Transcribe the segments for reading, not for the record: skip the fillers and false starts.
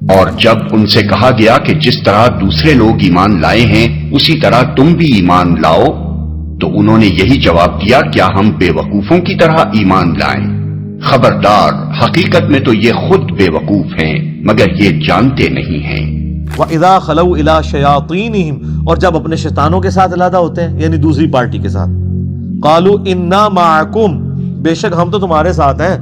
اور جب ان سے کہا گیا کہ جس طرح دوسرے لوگ ایمان لائے ہیں اسی طرح تم بھی ایمان لاؤ، تو انہوں نے یہی جواب دیا، کیا ہم بے وقوفوں کی طرح ایمان لائیں؟ خبردار، حقیقت میں تو یہ خود بے وقوف ہیں مگر یہ جانتے نہیں ہیں۔ وَإِذَا خَلَوْا إِلَىٰ شَيَاطِينِهِمْ، اور جب اپنے شیطانوں کے ساتھ علیحدہ ہوتے ہیں یعنی دوسری پارٹی کے ساتھ، قَالُوا إِنَّا مَعَكُمْ، بے شک ہم تو تمہارے ساتھ ہیں،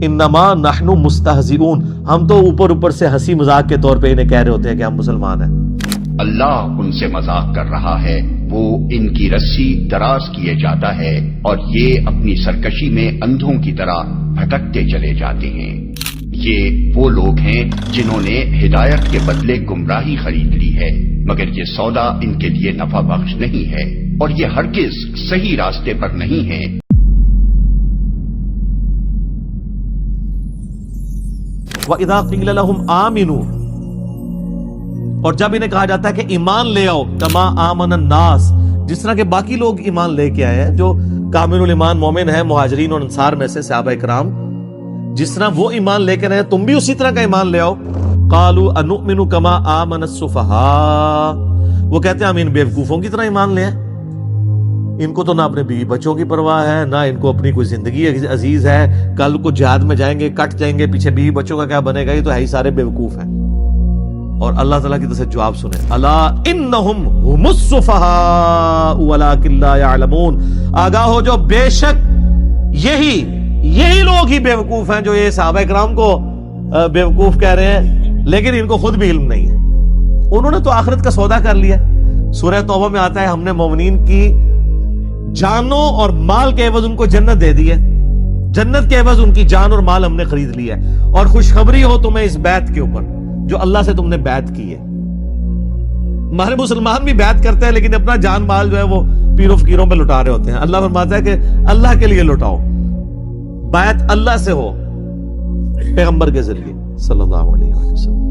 انما نحن مستہزئون، ہم تو اوپر سے ہنسی مذاق کے طور پہ انہیں کہہ رہے ہوتے ہیں کہ ہم مسلمان ہیں۔ اللہ ان سے مذاق کر رہا ہے، وہ ان کی رسی دراز کیے جاتا ہے اور یہ اپنی سرکشی میں اندھوں کی طرح بھٹکتے چلے جاتے ہیں۔ یہ وہ لوگ ہیں جنہوں نے ہدایت کے بدلے گمراہی خرید لی ہے، مگر یہ سودا ان کے لیے نفع بخش نہیں ہے اور یہ ہرگز صحیح راستے پر نہیں ہے۔ وَإِذَا قِيلَ لَهُمْ آمِنُوا، اور جب انہیں کہا جاتا ہے کہ ایمان لے آؤ، کما آمن الناس، جس طرح کہ باقی لوگ ایمان لے کے آئے ہیں جو کامل الایمان مومن ہیں مہاجرین اور انصار میں سے صحابہ کرام، جس طرح وہ ایمان لے کے رہے تم بھی اسی طرح کا ایمان لے آؤ۔ قالوا انؤمن کما آمن السفہاء، وہ کہتے ہیں ہم ان بیوقوفوں کی طرح ایمان لے آئیں، ان کو تو نہ اپنے بیوی بچوں کی پرواہ ہے، نہ ان کو اپنی کوئی زندگی عزیز ہے، کل کو جہاد میں جائیں گے کٹ جائیں گے، پیچھے بیوی بچوں کا کیا بنے گا، یہ تو ہے ہی سارے بیوقوف ہیں۔ اور اللہ تعالیٰ کی طرف سے جواب سنیں، الا انہم هم السفہاء ولکن لا یعلمون، آگاہ ہو جو بے شک یہی لوگ ہی بیوقوف ہیں جو یہ صحابہ کرام کو بیوقوف کہہ رہے ہیں، لیکن ان کو خود بھی علم نہیں ہے، انہوں نے تو آخرت کا سودا کر لیا۔ سورہ توبہ میں آتا ہے ہم نے مومنین کی جانوں اور مال کے عوض ان کو جنت دے دی ہے، جنت کے عوض ان کی جان اور مال ہم نے خرید لیا ہے، اور خوشخبری ہو تمہیں اس بیعت کے اوپر جو اللہ سے تم نے بیعت کی ہے۔ ہمارے مسلمان بھی بیعت کرتے ہیں لیکن اپنا جان مال جو ہے وہ پیر و فقیروں پہ لٹا رہے ہوتے ہیں۔ اللہ فرماتا ہے کہ اللہ کے لیے لٹاؤ، بیعت اللہ سے ہو پیغمبر کے ذریعے صلی اللہ علیہ وسلم۔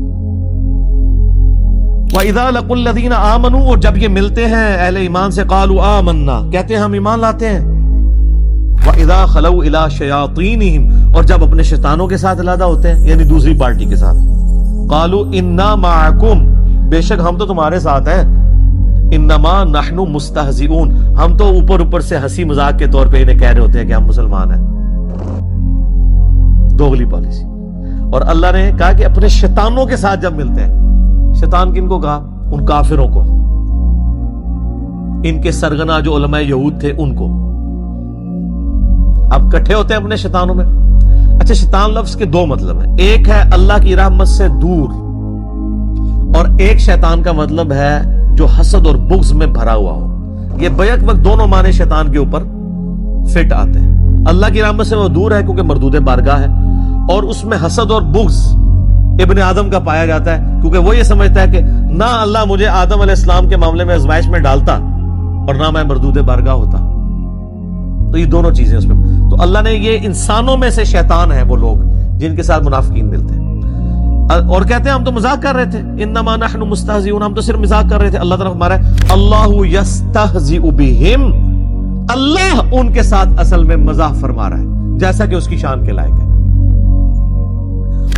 وَإِذَا لَقُوا الَّذِينَ آمَنُوا، اور جب یہ ملتے ہیں اہل ایمان سے، قَالُوا آمَنَّا، کہتے ہیں ہم ایمان لاتے ہیں۔ وَإِذَا خَلَوْا إِلَىٰ شَيَاطِينِهِمْ، اور جب اپنے شیطانوں کے ساتھ علیحدہ ہوتے ہیں یعنی دوسری پارٹی کے ساتھ، قَالُوا إِنَّا مَعَكُمْ، بے شک ہم تو تمہارے ساتھ ہیں، انما نحن مستہزئون، ہم تو اوپر سے ہنسی مذاق کے طور پہ انہیں کہہ رہے ہوتے ہیں کہ ہم مسلمان ہیں۔ دوغلی پالیسی۔ اور اللہ نے کہا کہ اپنے شیطانوں کے ساتھ جب ملتے ہیں، شیطان کن کو کہا؟ ان کافروں کو، ان کے سرغنہ جو علماء یہود تھے ان کو۔ اب کٹھے ہوتے ہیں اپنے شیطانوں میں۔ اچھا، شیطان لفظ کے دو مطلب ہیں، ایک ہے اللہ کی رحمت سے دور، اور ایک شیطان کا مطلب ہے جو حسد اور بغض میں بھرا ہوا ہو۔ یہ بیک وقت دونوں معنی شیطان کے اوپر فٹ آتے ہیں۔ اللہ کی رحمت سے وہ دور ہے کیونکہ مردود بارگاہ ہے، اور اس میں حسد اور بغض ابن آدم کا پایا جاتا ہے کیونکہ وہ یہ سمجھتا ہے کہ نہ اللہ مجھے آدم علیہ السلام کے معاملے میں آزمائش میں ڈالتا اور نہ میں مردود بارگاہ ہوتا، تو یہ دونوں چیزیں اس میں۔ تو اللہ نے یہ انسانوں میں سے شیطان ہیں وہ لوگ جن کے ساتھ منافقین ملتے ہیں، اور کہتے ہیں ہم تو مذاق کر رہے تھے، انما نحن مستہزئون، ہم تو صرف مذاق کر رہے تھے۔ اللہ تعالیٰ ہمارا اللہ یستہزئ بہم، اللہ ان کے ساتھ اصل میں مزاح فرما رہا ہے جیسا کہ اس کی شان کے لائق ہے۔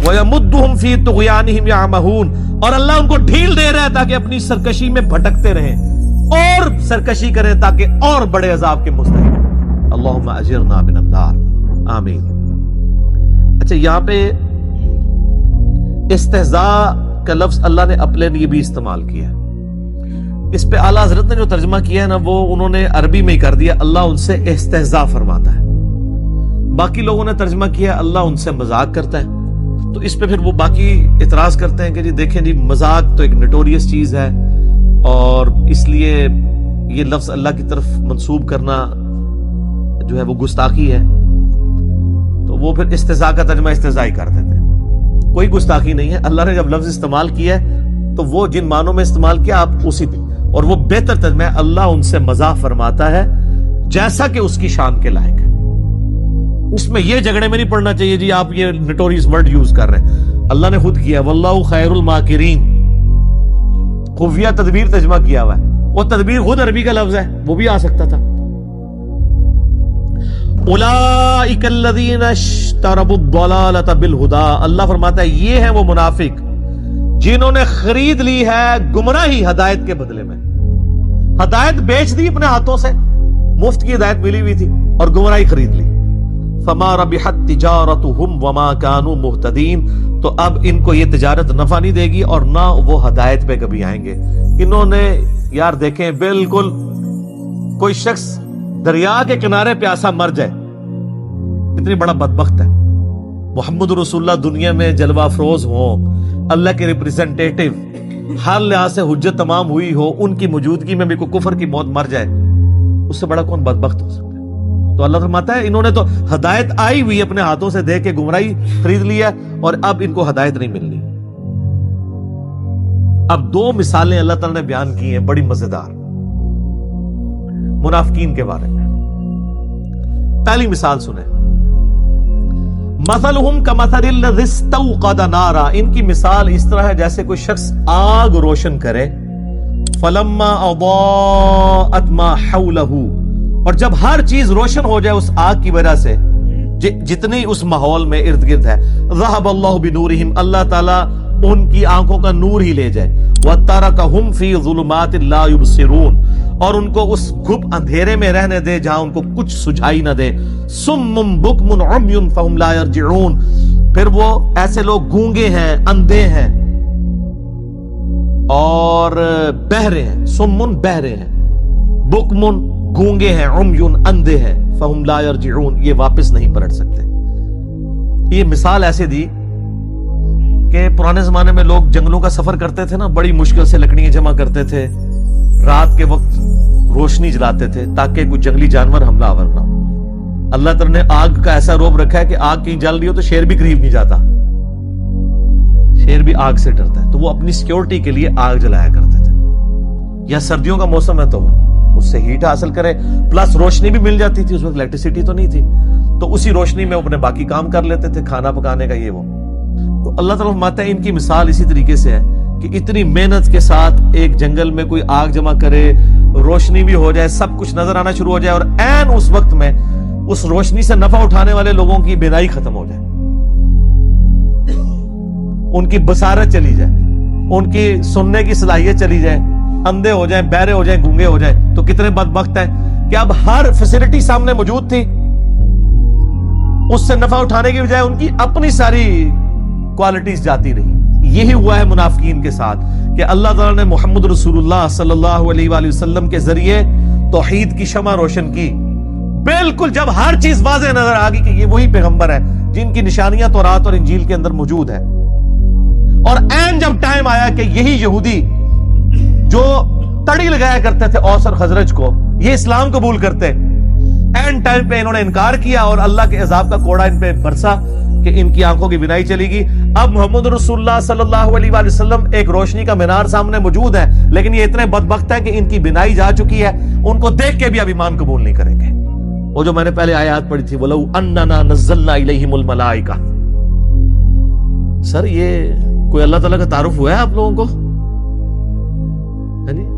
وَيَمُدُّهُمْ فِي طُغْيَانِهِمْ يَعْمَهُونَ، اور اللہ ان کو ڈھیل دے رہا ہے تاکہ اپنی سرکشی میں بھٹکتے رہیں اور سرکشی کریں تاکہ اور بڑے عذاب کے مستحق ہیں۔ اللہم اجرنا من النار، آمین۔ اچھا، یہاں پہ استہزاء کا لفظ اللہ نے اپنے لیے بھی استعمال کیا ہے۔ اس پہ اعلیٰ حضرت نے جو ترجمہ کیا ہے نا، وہ انہوں نے عربی میں ہی کر دیا، اللہ ان سے استہزاء فرماتا ہے۔ باقی لوگوں نے ترجمہ کیا اللہ ان سے مذاق کرتا ہے، تو اس پہ پھر وہ باقی اعتراض کرتے ہیں کہ جی دیکھیں جی مذاق تو ایک نٹوریس چیز ہے، اور اس لیے یہ لفظ اللہ کی طرف منسوب کرنا جو ہے وہ گستاخی ہے، تو وہ پھر استہزاء کا ترجمہ استہزاء ہی کر دیتے ہیں۔ کوئی گستاخی نہیں ہے، اللہ نے جب لفظ استعمال کیا ہے تو وہ جن معنوں میں استعمال کیا آپ اسی پہ، اور وہ بہتر ترجمہ ہے اللہ ان سے مزاح فرماتا ہے جیسا کہ اس کی شان کے لائق ہے۔ اس میں یہ جھگڑے میں نہیں پڑنا چاہیے جی آپ یہ نٹوریس ورڈ یوز کر رہے ہیں، اللہ نے خود کیا واللہ خیر الماکرین، خفیہ تدبیر ترجمہ کیا ہوا ہے، وہ تدبیر خود عربی کا لفظ ہے، وہ بھی آ سکتا تھا۔ اولئک الذین اشتروا الضلالۃ بالہدی، اللہ فرماتا ہے یہ ہیں وہ منافق جنہوں نے خرید لی ہے گمراہی ہدایت کے بدلے میں. ہدایت بیچ دی اپنے ہاتھوں سے, مفت کی ہدایت ملی ہوئی تھی, اور گمراہی خرید لی. فما ربحت تجارتهم وما كانوا مهتدين, تو اب ان کو یہ تجارت نفع نہیں دے گی اور نہ وہ ہدایت پہ کبھی آئیں گے. انہوں نے یار دیکھیں, بالکل کوئی شخص دریا کے کنارے پیاسا مر جائے, اتنی بڑا بدبخت ہے. محمد رسول اللہ دنیا میں جلوہ افروز ہوں, اللہ کے ریپریزنٹیٹیو, ہر لحاظ سے حجت تمام ہوئی ہو, ان کی موجودگی میں بھی کوئی کفر کی موت مر جائے, اس سے بڑا کون بدبخت ہو سکتا ہے؟ تو اللہ فرماتا ہے انہوں نے تو ہدایت آئی ہوئی اپنے ہاتھوں سے دے کے گمراہی خرید لیا, اور اب ان کو ہدایت نہیں ملنی. اب دو مثالیں اللہ تعالیٰ نے بیان کی ہیں بڑی مزیدار منافقین کے بارے میں. پہلی مثال سنیں, مثلہم کمثل الذی استوقد نارا, ان کی مثال اس طرح ہے جیسے کوئی شخص آگ روشن کرے, فلما اضاءت ما حولہ, اور جب ہر چیز روشن ہو جائے اس آگ کی وجہ سے, جتنی اس ماحول میں ارد گرد ہے, ذہب اللہ بنورہم, اللہ تعالیٰ ان کی آنکھوں کا نور ہی لے جائے, وترکہم فی ظلمات لا یبصرون, اور ان کو اس گھپ اندھیرے میں رہنے دے جہاں ان کو کچھ سجھائی نہ دے. صم بکم عمی فہم لا یرجعون, پھر وہ ایسے لوگ گونگے ہیں, اندھے ہیں اور بہرے ہیں. سمن بہرے ہیں, بکمن گونگے ہیں, عمیون اندھے ہیں, فہم لا یرجعون یہ واپس نہیں پلٹ سکتے. یہ مثال ایسے دی کہ پرانے زمانے میں لوگ جنگلوں کا سفر کرتے تھے نا, بڑی مشکل سے لکڑیاں جمع کرتے تھے, رات کے وقت روشنی جلاتے تھے تاکہ کوئی جنگلی جانور حملہ آور نہ ہو. اللہ تعالیٰ نے آگ کا ایسا روب رکھا ہے کہ آگ کہیں جل رہی ہو تو شیر بھی قریب نہیں جاتا, شیر بھی آگ سے ڈرتا ہے, تو وہ اپنی سیکیورٹی کے لیے آگ جلایا کرتے تھے. یا سردیوں کا موسم ہے تو اس سے ہیٹ حاصل کرے, پلس روشنی بھی مل جاتی تھی, اس وقت الیکٹریسٹی تو نہیں تھی, تو اسی روشنی میں وہ اپنے باقی کام کر لیتے تھے, کھانا پکانے کا یہ وہ. تو اللہ تعالیٰ فرماتا ہے ان کی مثال اسی طریقے سے ہے کہ اتنی محنت کے ساتھ ایک جنگل میں کوئی آگ جمع کرے, روشنی بھی ہو جائے, سب کچھ نظر آنا شروع ہو جائے, اور عین اس وقت میں اس روشنی سے نفع اٹھانے والے لوگوں کی بینائی ختم ہو جائے, ان کی بصارت چلی جائے, ان کی سننے کی صلاحیت چلی جائے, اندھے ہو جائیں, بہرے ہو جائیں, گونگے ہو جائیں. تو کتنے بدبخت ہیں کہ اب ہر فیسلٹی سامنے موجود تھی, اس سے نفع اٹھانے کی بجائے ان کی اپنی ساری کوالٹیز جاتی رہی. یہی ہوا ہے منافقین کے ساتھ کہ اللہ تعالیٰ نے محمد رسول اللہ صلی اللہ علیہ وآلہ وسلم کے ذریعے توحید کی شمع روشن کی. بالکل جب ہر چیز واضح نظر آ گئی کہ یہ وہی پیغمبر ہے جن کی نشانیاں تورات اور انجیل کے اندر موجود ہے, اور عین جب ٹائم آیا کہ یہی یہودی جو تڑی لگایا کرتے تھے اوس اور خزرج کو, یہ اسلام قبول کرتے, اینڈ ٹائم پہ انہوں نے انکار کیا اور اللہ کے عذاب کا کوڑا ان پہ برسا کہ ان کی آنکھوں کی بینائی چلی گئی. اب محمد رسول اللہ صلی اللہ علیہ وآلہ وسلم ایک روشنی کا مینار سامنے موجود ہے, لیکن یہ اتنے بدبخت ہیں کہ ان کی بینائی جا چکی ہے, ان کو دیکھ کے بھی اب ایمان قبول نہیں کریں گے. وہ جو میں نے پہلے آیات پڑھی تھی, وَلَوْ أَنَّنَا نَزَّلْنَا إِلَيْهِمُ الْمَلَائِكَةَ, سر یہ کوئی اللہ تعالیٰ کا تعارف ہوا ہے آپ لوگوں کو؟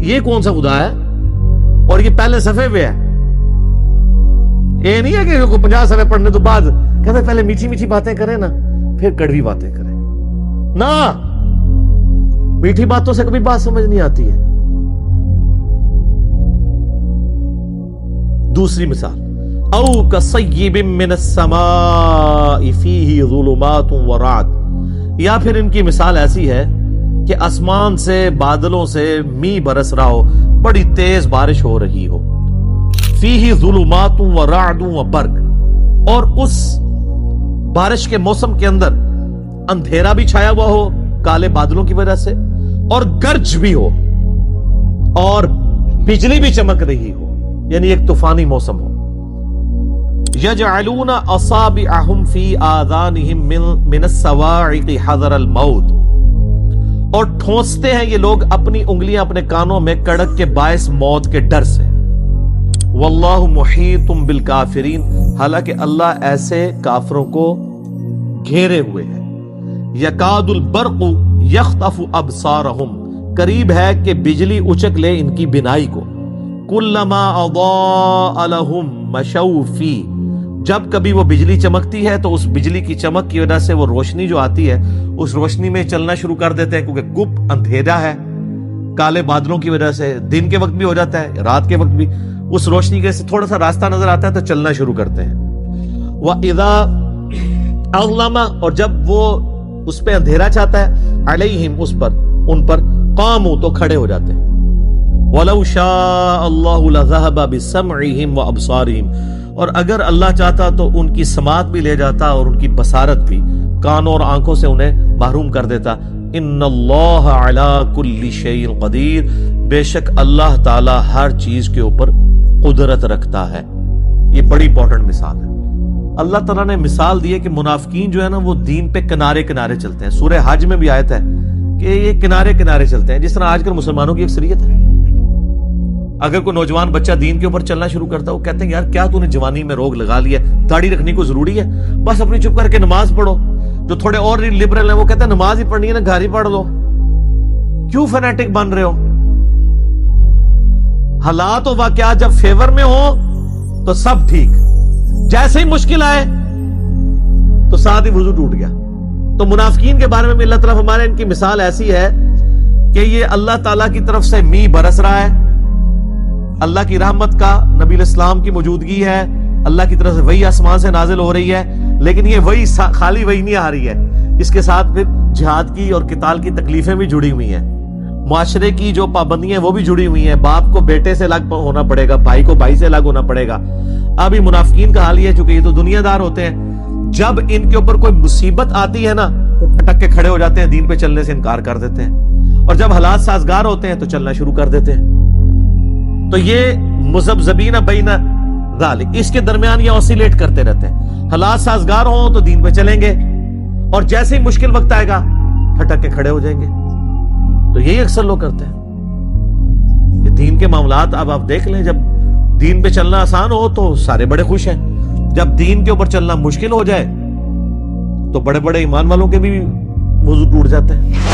یہ کون سا خدا ہے؟ اور یہ پہلے صفحے پہ ہے, یہ نہیں ہے کہ 50 صفحے پڑھنے تو بعد کہتے پہلے میٹھی میٹھی باتیں کریں نا پھر کڑوی باتیں کریں. نا میٹھی باتوں سے کبھی بات سمجھ نہیں آتی ہے. دوسری مثال, او کصیب من السماء فیہ ظلمات ورعد, یا پھر ان کی مثال ایسی ہے کہ آسمان سے بادلوں سے می برس رہا ہو, بڑی تیز بارش ہو رہی ہو, فیہ ظلمات ورعد وبرق, اور اس بارش کے موسم کے اندر اندھیرا بھی چھایا ہوا ہو کالے بادلوں کی وجہ سے, اور گرج بھی ہو, اور بجلی بھی چمک رہی ہو, یعنی ایک طوفانی موسم ہو. یجعلون اصابعہم فی آذانہم من الصواعق حذر الموت, اور ٹھونستے ہیں یہ لوگ اپنی انگلیاں اپنے کانوں میں کڑک کے باعث موت کے ڈر سے. واللہ محیط بالکافرین, حالانکہ اللہ ایسے کافروں کو گھیرے ہوئے ہے. یکاد البرق یخطف ابصارہم, قریب ہے کہ بجلی اچک لے ان کی بینائی کو. کلما اضاء لہم مشوا فیہ, جب کبھی وہ بجلی چمکتی ہے تو اس بجلی کی چمک کی وجہ سے وہ روشنی جو آتی ہے اس روشنی میں چلنا شروع کر دیتے ہیں، کیونکہ گپ اندھیرا ہے کالے بادلوں کی وجہ سے، دن کے وقت بھی ہو جاتا ہے رات کے وقت بھی، اس روشنی کے سے تھوڑا سا راستہ نظر آتا ہے تو چلنا شروع کرتے ہیں۔ وَإِذَا أَظْلَمَ، اور جب وہ اس پہ اندھیرا چاہتا ہے، علیہم، اس پر، ان پر، قاموا، تو کھڑے ہو جاتے ہیں۔ وَلَوْ شَاءَ اللَّهُ لَذَهَبَ بِسَمْعِهِمْ وَأَبْصَارِهِمْ، اور اگر اللہ چاہتا تو ان کی سماعت بھی لے جاتا اور ان کی بصارت بھی، کانوں اور آنکھوں سے انہیں محروم کر دیتا۔ ان اللہ علی کل شیء قدیر، بے شک اللہ تعالی ہر چیز کے اوپر قدرت رکھتا ہے۔ یہ بڑی امپورٹنٹ مثال ہے۔ اللہ تعالیٰ نے مثال دی ہے کہ منافقین جو ہے نا وہ دین پہ کنارے کنارے چلتے ہیں۔ سورہ حج میں بھی آیت ہے کہ یہ کنارے کنارے چلتے ہیں، جس طرح آج کل مسلمانوں کی اکثریت ہے۔ اگر کوئی نوجوان بچہ دین کے اوپر چلنا شروع کرتا ہے، وہ کہتے ہیں یار کیا تو نے جوانی میں روگ لگا لیا، داڑھی رکھنی کو ضروری ہے، بس اپنی چپ کر کے نماز پڑھو۔ جو تھوڑے اور لبرل ہیں وہ کہتے ہیں نماز ہی پڑھنی ہے نا، گھر ہی پڑھ لو، کیوں فینیٹک بن رہے ہو؟ حالات و واقعات جب فیور میں ہو تو سب ٹھیک، جیسے ہی مشکل آئے تو ساتھ ہی وضو ٹوٹ گیا۔ تو منافقین کے بارے میں اللہ تعالیٰ ہمارے ان کی مثال ایسی ہے کہ یہ اللہ تعالیٰ کی طرف سے میہ برس رہا ہے، اللہ کی رحمت کا، نبی علیہ السلام کی موجودگی ہے، اللہ کی طرف سے وحی آسمان سے نازل ہو رہی ہے، لیکن یہ وحی خالی وحی نہیں آ رہی ہے، اس کے ساتھ پھر جہاد کی اور قتال کی تکلیفیں بھی جڑی ہوئی ہیں، معاشرے کی جو پابندیاں وہ بھی جڑی ہوئی ہیں، باپ کو بیٹے سے الگ ہونا پڑے گا، بھائی کو بھائی سے الگ ہونا پڑے گا۔ اب یہ منافقین کا حال یہ ہے، چونکہ یہ تو دنیا دار ہوتے ہیں، جب ان کے اوپر کوئی مصیبت آتی ہے نا تو پٹک کے کھڑے ہو جاتے ہیں، دین پہ چلنے سے انکار کر دیتے ہیں، اور جب حالات سازگار ہوتے ہیں تو چلنا شروع کر دیتے ہیں۔ تو یہ مذبذبین بین ذالک، اس کے درمیان یہ اوسیلیٹ کرتے رہتے ہیں، حالات سازگار ہوں تو دین پہ چلیں گے، اور جیسے ہی مشکل وقت آئے گا پھٹک کے کھڑے ہو جائیں گے۔ تو یہی اکثر لوگ کرتے ہیں کہ دین کے معاملات، اب آپ دیکھ لیں، جب دین پہ چلنا آسان ہو تو سارے بڑے خوش ہیں، جب دین کے اوپر چلنا مشکل ہو جائے تو بڑے بڑے ایمان والوں کے بھی وضو ٹوٹ جاتے ہیں۔